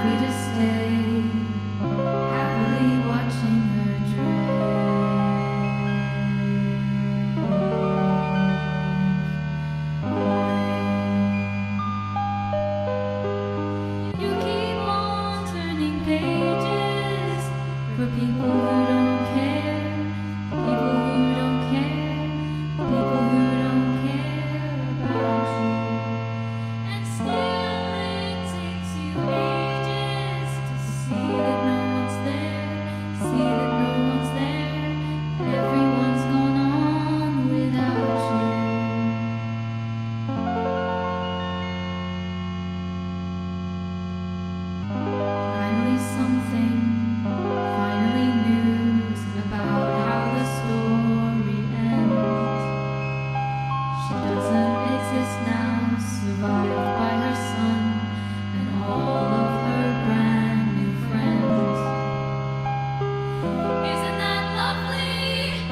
happy to stay, happily watching her drift. You keep on turning pages for people who don't care, people who don't care, people who don't care about you. And still it takes you ages to see that no one's there, see that no one's there, everyone's gone on without you. Finally something, finally news about how the story ends. She doesn't exist now, survived by her son and all of her brand new friends. Isn't that lovely?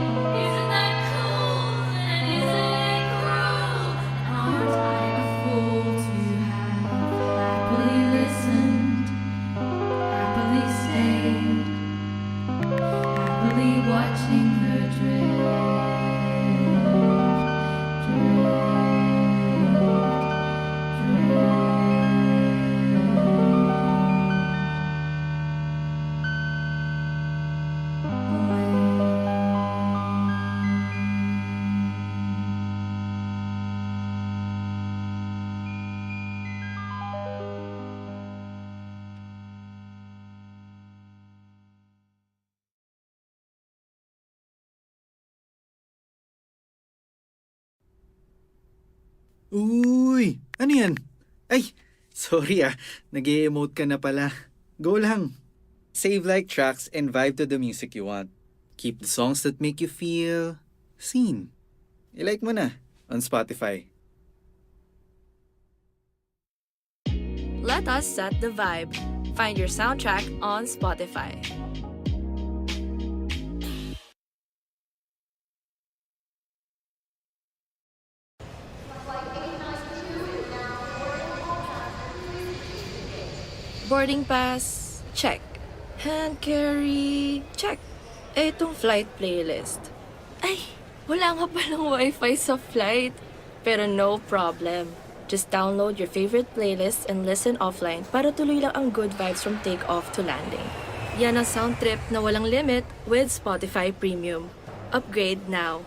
Isn't that cool? And isn't it cruel? And aren't I a fool to have happily listened, happily stayed, happily watching her Uy! Ano yan? Ay! Sorry nag-e-emote ka na pala. Go lang. Save like tracks and vibe to the music you want. Keep the songs that make you feel seen. I-like mo na on Spotify. Let us set the vibe. Find your soundtrack on Spotify. Boarding pass, check. Hand carry, check. Itong flight playlist. Ay, wala nga palang wifi sa flight. Pero no problem. Just download your favorite playlist and listen offline para tuloy lang ang good vibes from takeoff to landing. Yan ang sound trip na walang limit with Spotify Premium. Upgrade now.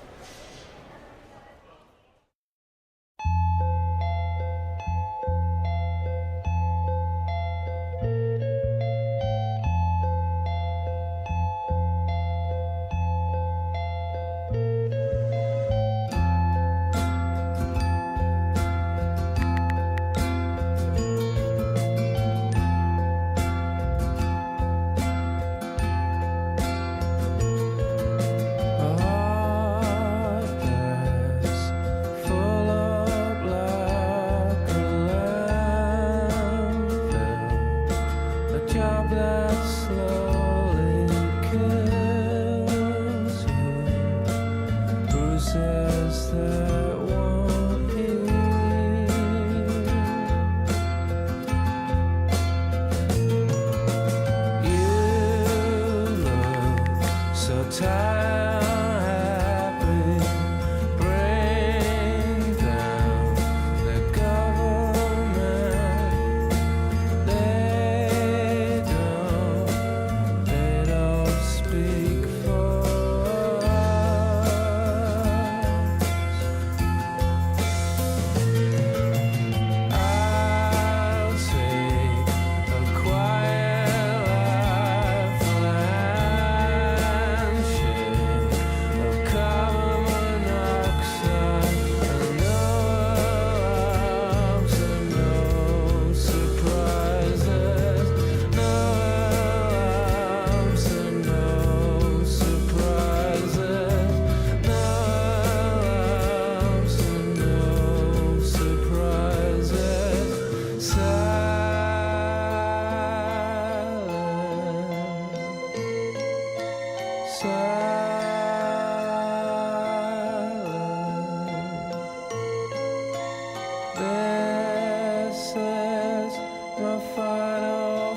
This is my final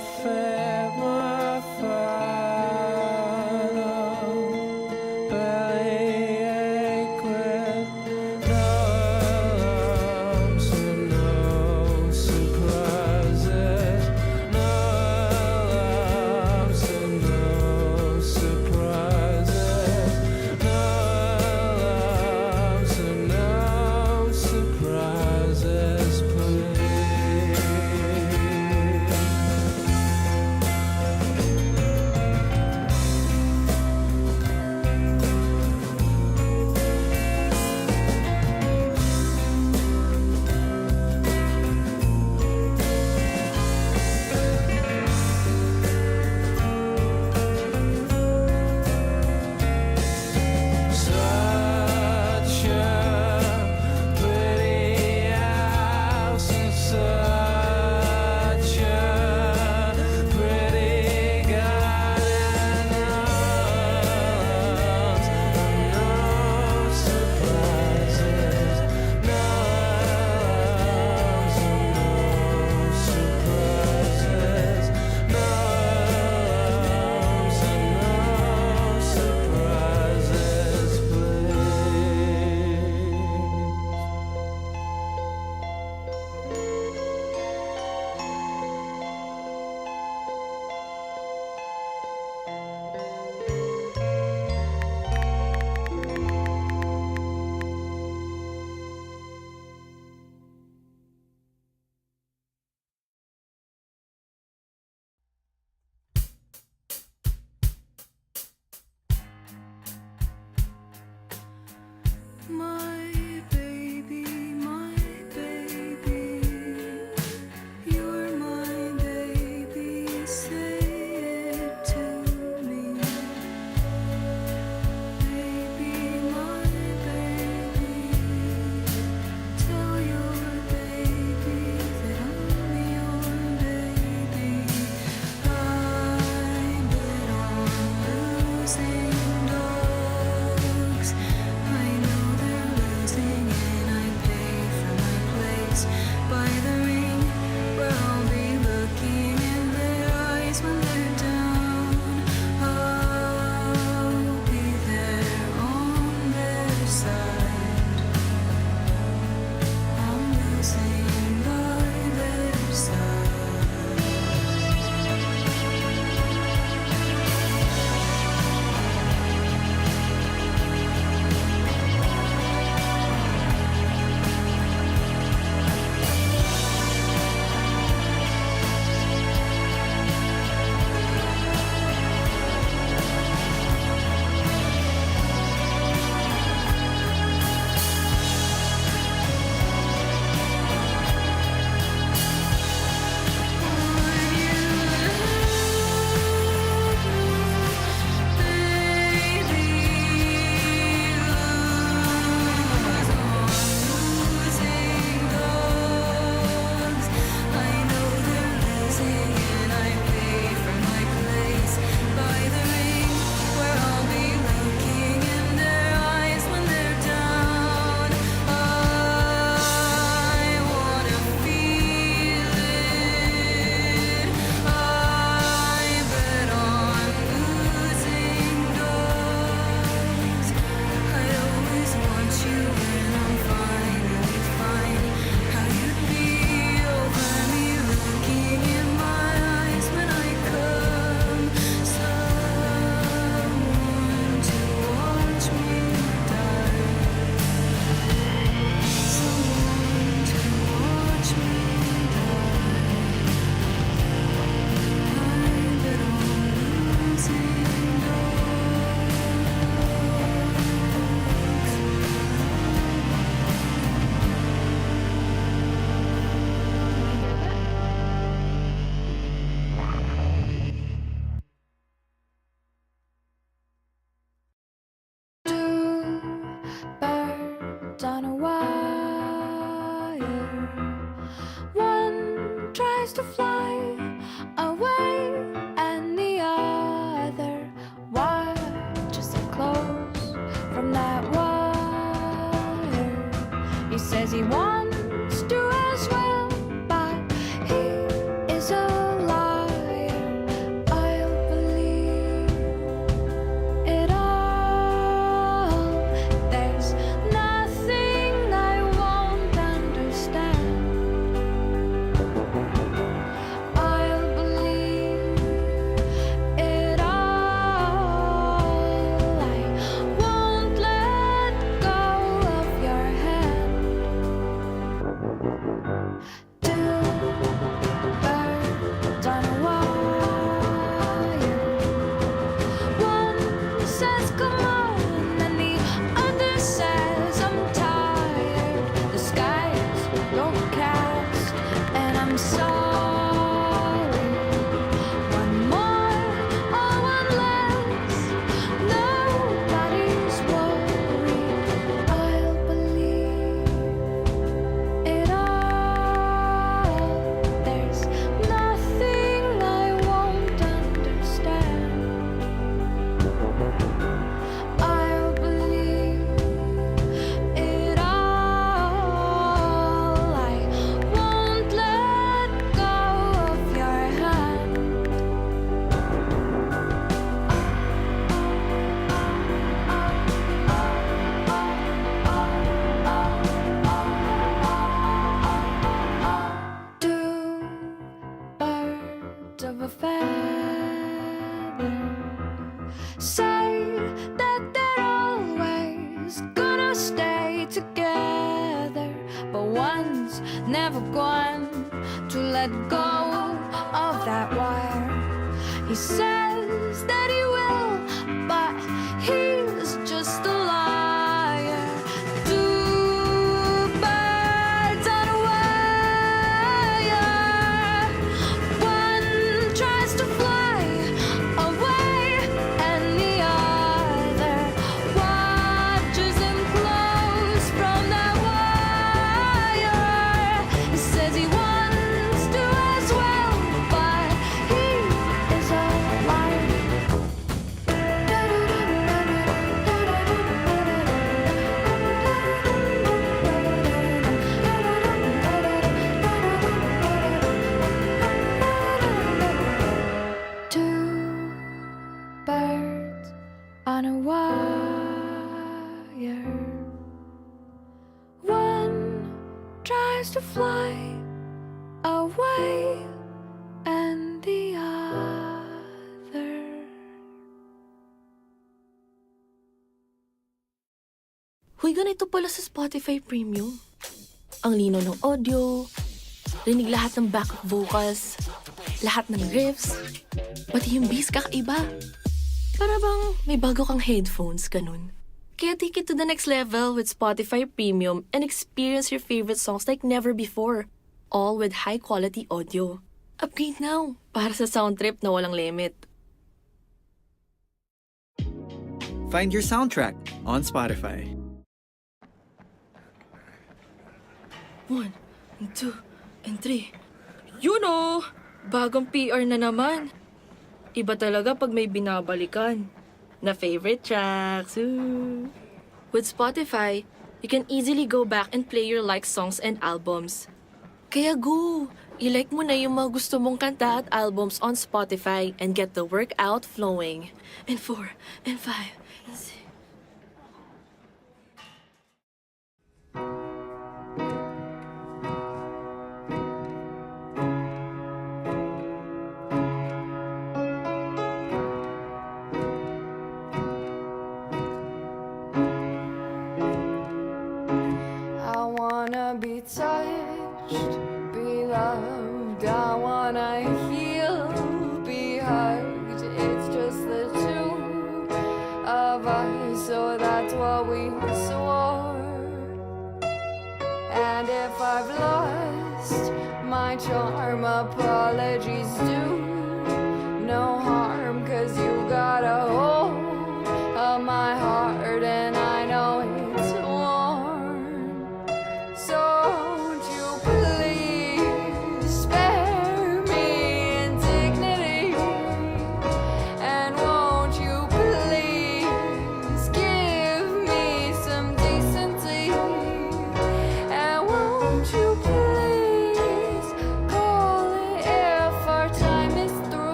to fly away, and the other watches it close from that wire. He says he wants to as well, but he is a liar. I'll believe it all. There's nothing I won't understand. I'll believe it all. I won't let go of your hand. Two birds on a wire. One says come on, and the other says I'm tired. The sky's overcast, and I'm sorry. One more or one less, nobody's worried. I'll believe it all. There's nothing I won't understand. I'll believe it all. I won't let go of your hand. Two birds of a feather say that they're always gonna stay together, but one's never going to let go of that wire. He says that he will, but he's just a liar. Two birds on a wire. One tries to fly away, and the other watches him close from that wire. He says he wants to as well, but he is a liar. Two birds on a wire. One tries to fly away, and the other. Huy, ganito pala sa Spotify Premium. Ang lino ng audio, rinig lahat ng backup vocals, lahat ng riffs, pati yung bass kakaiba. Para bang may bago kang headphones, ganun. Kaya take it to the next level with Spotify Premium and experience your favorite songs like never before, all with high-quality audio. Upgrade now para sa sound trip na walang limit. Find your soundtrack on Spotify. 1, 2, and 3. You know, bagong PR na naman. Iba talaga pag may binabalikan na favorite tracks. Ooh. With Spotify, you can easily go back and play your liked songs and albums. Kaya go! I-like mo na yung mga gusto mong kanta at albums on Spotify and get the workout flowing. And 4, and 5, and 6. I wanna be touched, be loved. I wanna heal, be hugged. It's just the two of us, so that's what we swore. And if I've lost my charm, apologies due. No harm, 'cause you got a hold of my heart, and I know it's warm. So won't you please spare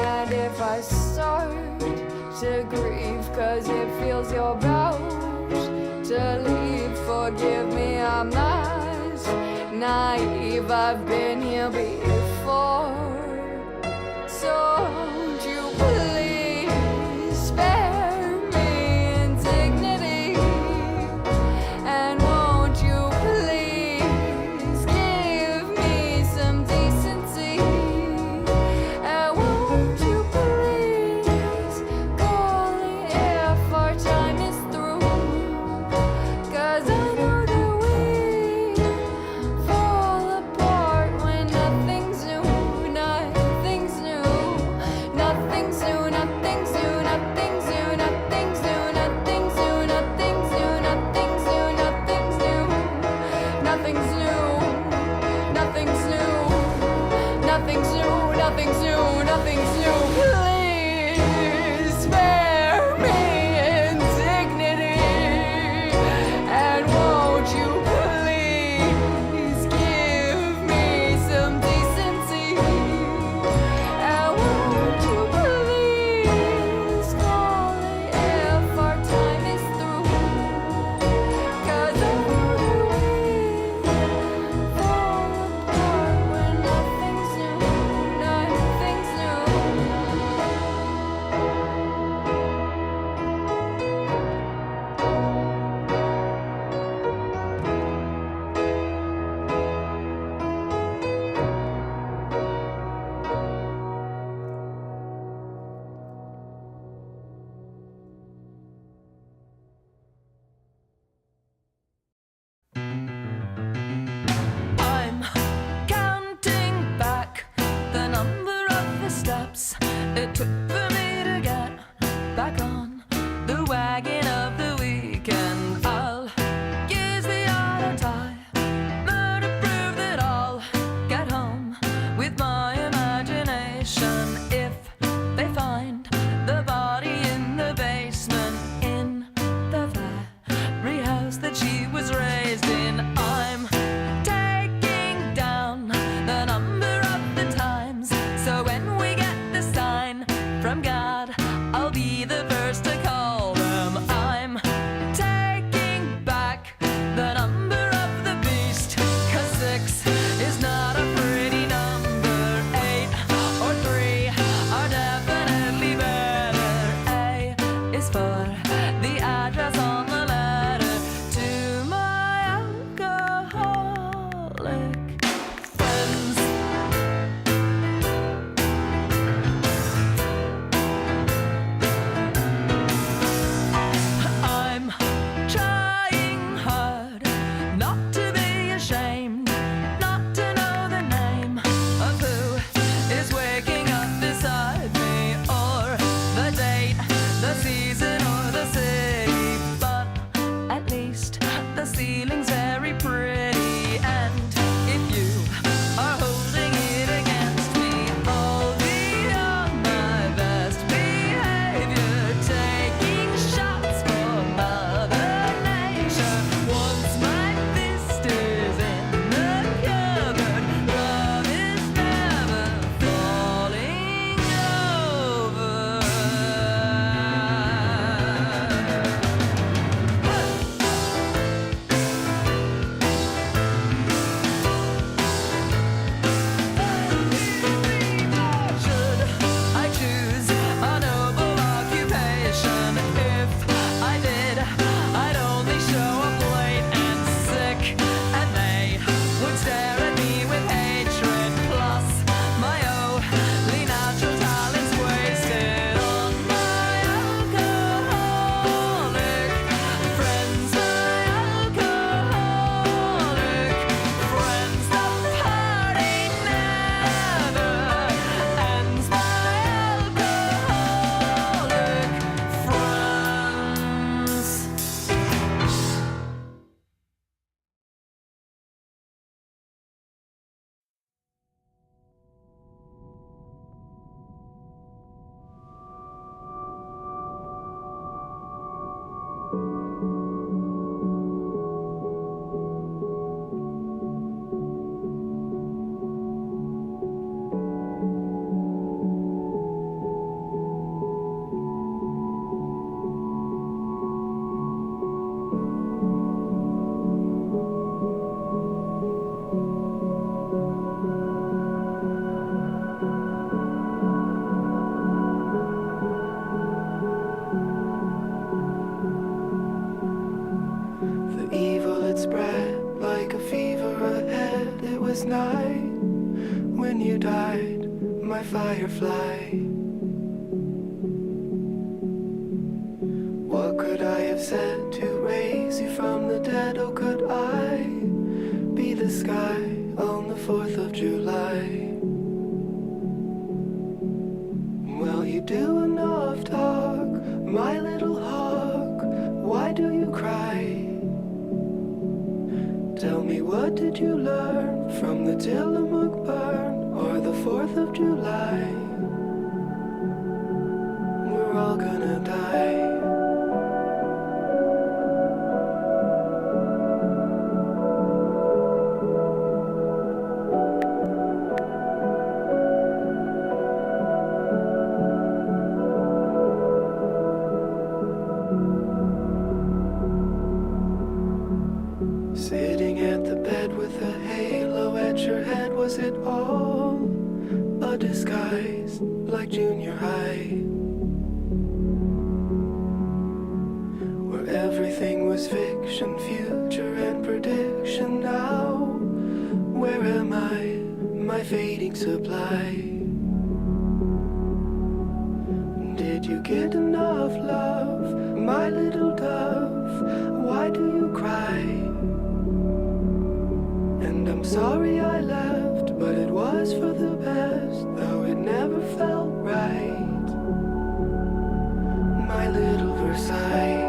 And if I start to grieve, cause it feels you're about to leave, forgive me, I'm not naive, I've been here before. So won't you please spare me indignity? And won't you please give me some decency? And won't you please call it if our time is through? 'Cause I know that we fall apart when nothing's new, nothing's new, nothing's new, nothing's new, nothing's new, nothing's new, nothing's new, nothing's new, nothing's new, nothing's new, nothing's new, nothing's new, nothing's new, nothing's new, nothing's new. Please spare me indignity, and won't you please give me some decency? And won't you please call it if our time is through? 'Cause I know that we fall apart when nothing's new, nothing's new. I'm counting back the number of the steps it took for me to get back on the wagon of the weekend. I'll use the auto timer to prove that I'll get home with my imagination. If they find the body in the basement, in the very house that she was raised in, I'm taking down the number of the times, so when we get the sign from God, I'll be the first to call them. I'm taking back the number of the beast, 'cause 6 is not a pretty number. 8 or 3 are definitely better. A is for the address on the letter to my alcoholic friends. night when you died, my firefly. What could I have said to raise you from the dead? Oh, could I be the sky on the 4th of July? Well, you do enough talk, my little hawk. Why do you cry? Tell me, what did you learn from the Tillamook burn or the 4th of July? We're all gonna die. Sitting at the bed with a halo at your head, was it all a disguise like junior high? Where everything was fiction, future and prediction. Now, where am I, my fading supply? Did you get enough love, my little dove? Why do you cry? And I'm sorry I left, but it was for the best, though it never felt right. My little Versailles.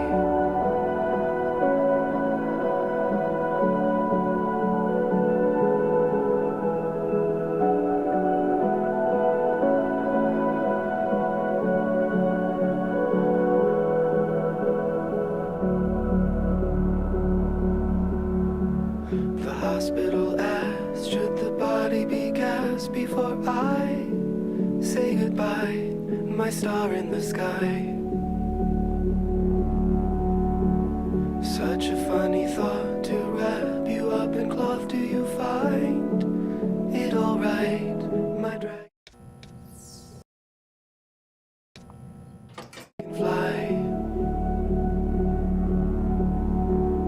The hospital asked, should the body be cast before I say goodbye, my star in the sky? Such a funny thought to wrap you up in cloth. Do you find it alright, my dragonfly?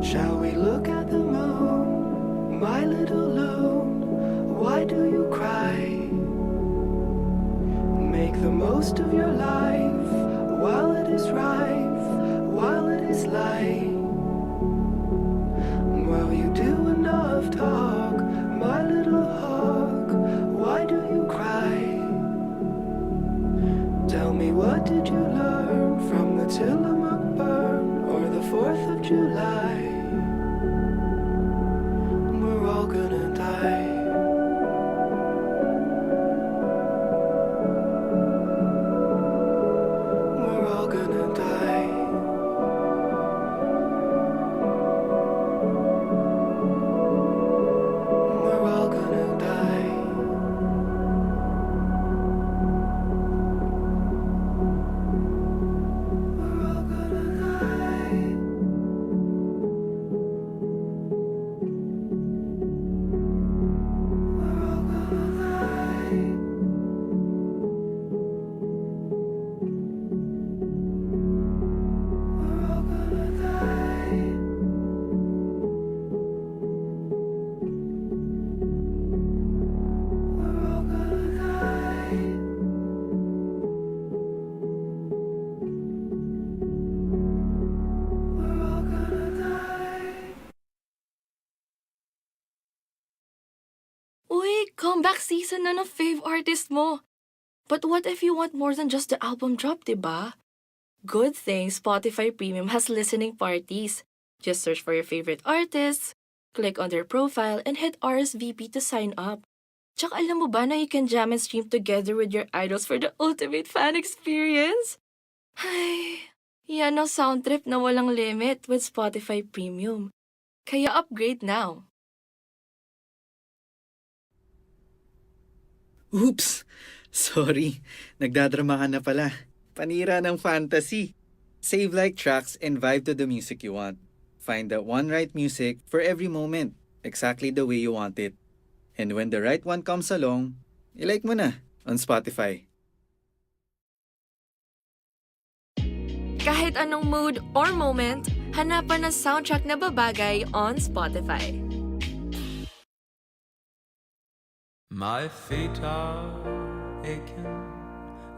Shall we look at the moon, my little loon? Why do you cry? Make the most of your life while it is rife, while it is light. Well, you do enough talk, my little hawk. Why do you cry? Tell me, what did you learn from the Tillamook burn or the 4th of July? We're all gonna die. We're all gonna die. We're all gonna die. We're all gonna die. We're all gonna die. We're all gonna die. We're all gonna die. We're all gonna die. Uy, comeback season na ng fave artist mo. But what if you want more than just the album drop, diba? Good thing Spotify Premium has listening parties. Just search for your favorite artists, click on their profile, and hit RSVP to sign up. Tsaka alam mo ba na you can jam and stream together with your idols for the ultimate fan experience? Ay, yan ang sound trip na walang limit with Spotify Premium. Kaya upgrade now. Oops! Sorry, nagdadrama ka na pala. Panira ng fantasy. Save like tracks and vibe to the music you want. Find the one right music for every moment, exactly the way you want it. And when the right one comes along, ilike mo na on Spotify. Kahit anong mood or moment, hanapan ng soundtrack na babagay on Spotify. My feet are aching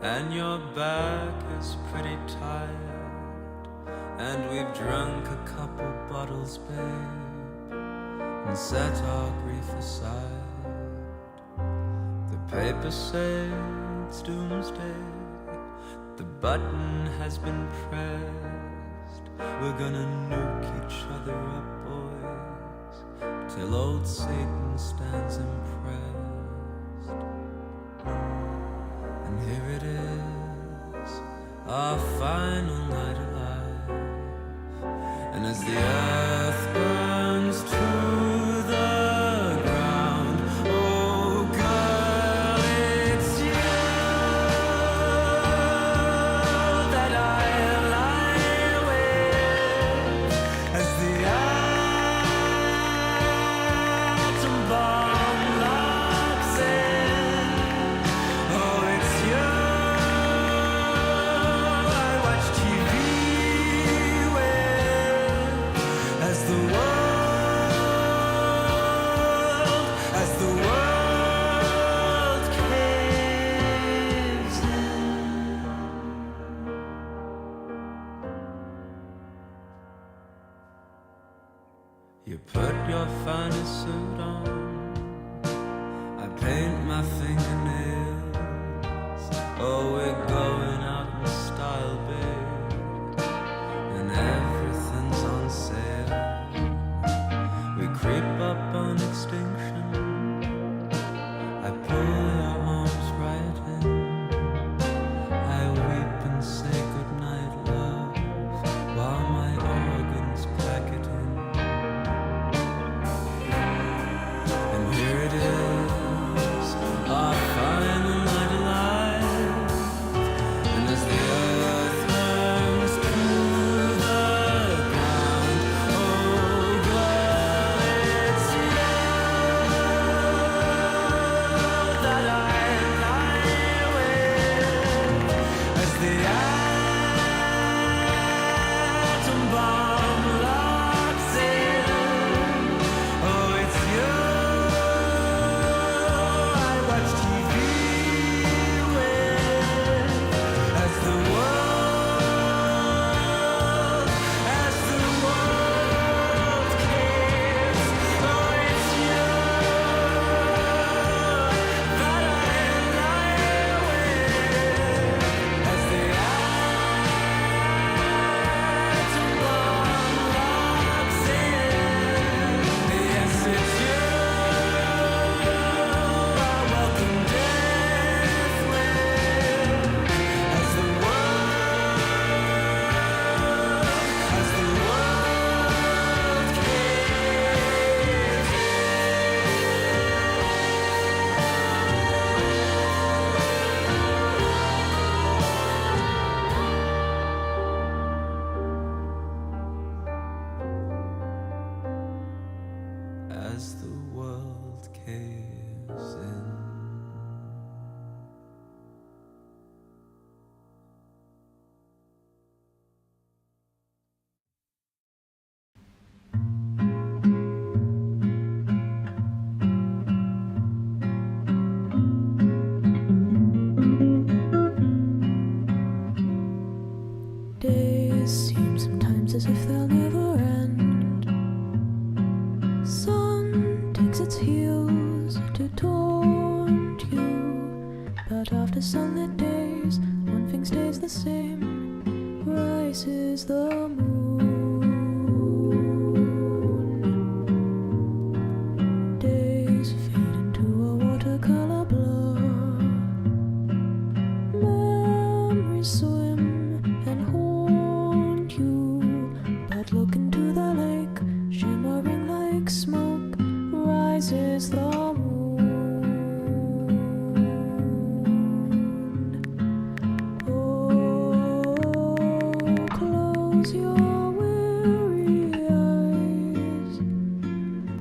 and your back is pretty tired, and we've drunk a couple bottles, babe, and set our grief aside. The papers say it's doomsday, the button has been pressed. We're gonna nuke each other up, boys, till old Satan stands impressed. And here it is, our final night alive. And as the earth burns to the ground, oh girl, it's you that I lie with. As the atom bomb locks in, oh, it's you I watch TV with. As the world caves in. You put your finest suit on, I paint my fingernails. Oh, we're going out in style, babe, and everything's on sale. We creep up on extinction, I pull your arms right in, I weep and say goodnight, love, while my organs pack it in. And here it is, our final night alive. And as the earth burns to the ground, oh girl, it's you that I lie with. As the atom bomb locks in, oh, it's you I watch TV with. As the world cares, oh, it's you that I lie with. As the atom bomb locks in, yes, it's you I welcome death with. As the world caves in. As the world caves in. Days seem sometimes as if they'll never end. Sun takes its heels to taunt you, but after sunlit days, one thing stays the same. Rises the moon. Days fade into a watercolor blur. Memories swim and haunt you, but look into the lake, shimmering like smoke. Rises the moon. Oh, close your weary eyes.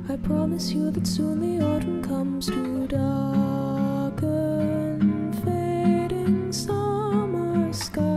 I promise you that soon the autumn comes to darken fading summer skies.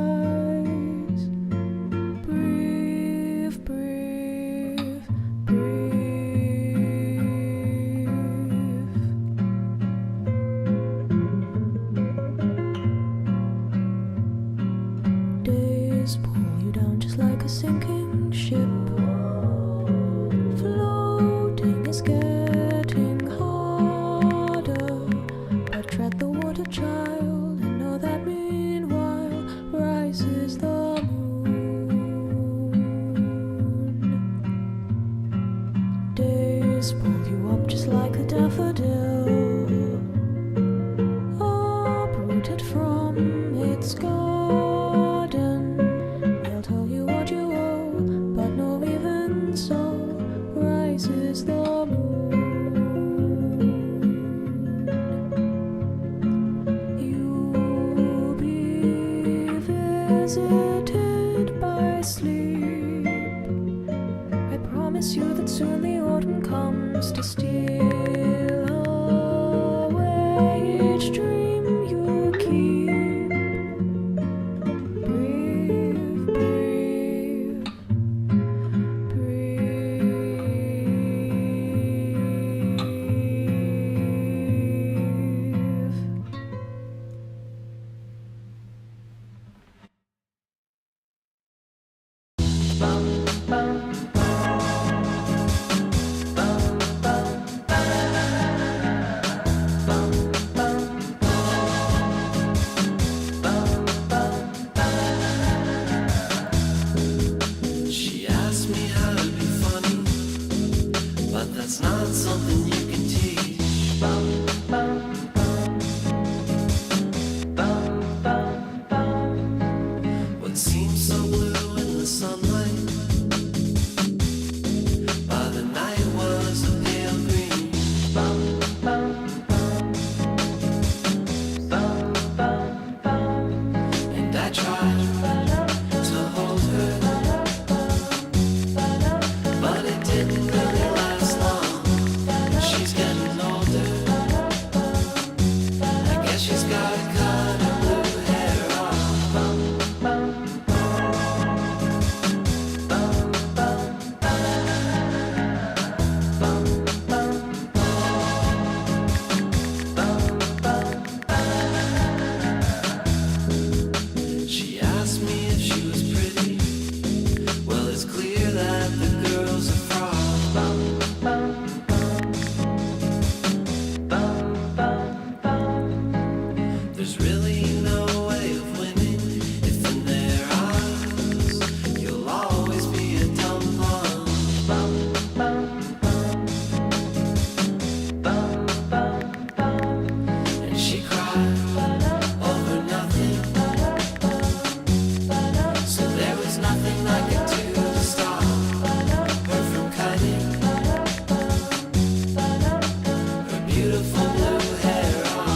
visited by sleep. I promise you that soon the autumn comes to steal away each dream you keep. Breathe, breathe, breathe. She asked me how to be funny, but that's not something you can teach. What seems so blue in the sunlight, by the night was a pale green. And I tried to hold her, but it didn't really last long. She's getting older. I guess she's got a cut of blue hair on. She asked me if she was pretty. Well, it's clear that the girl's a fraud. There's really no way of winning if in their eyes you'll always be a dumb and she cried over nothing. So there was nothing I could do to stop her from cutting her beautiful blue hair off.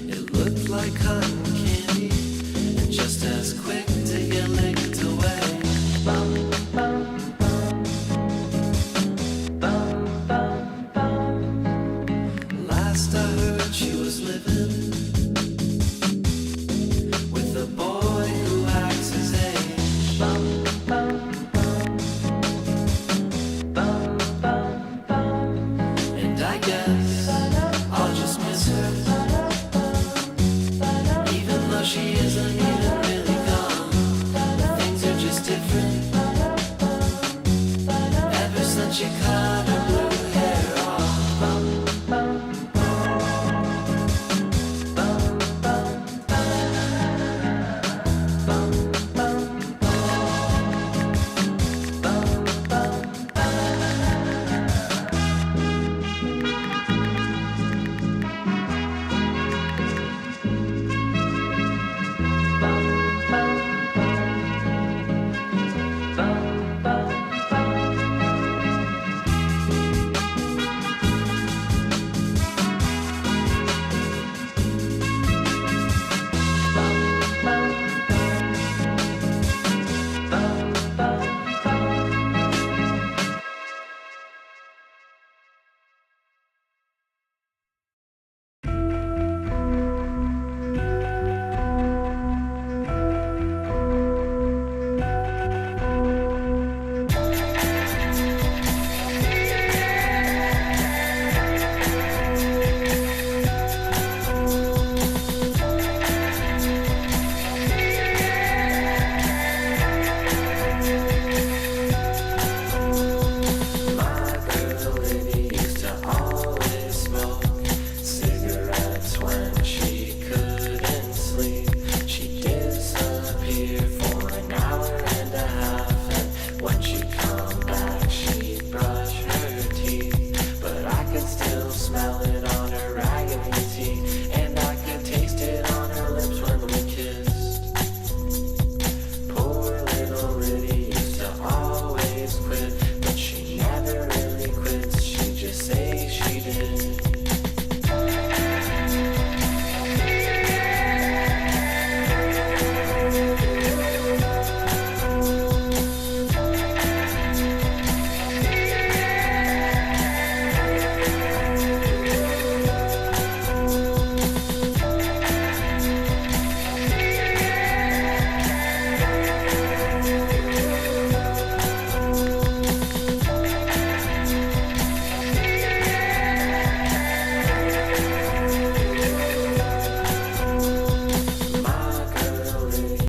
It looked like cotton candy, and just as quick to get licked away. Last I heard, she was living with a boy who acts his age. And I guess I'll just miss her, even though she isn't here.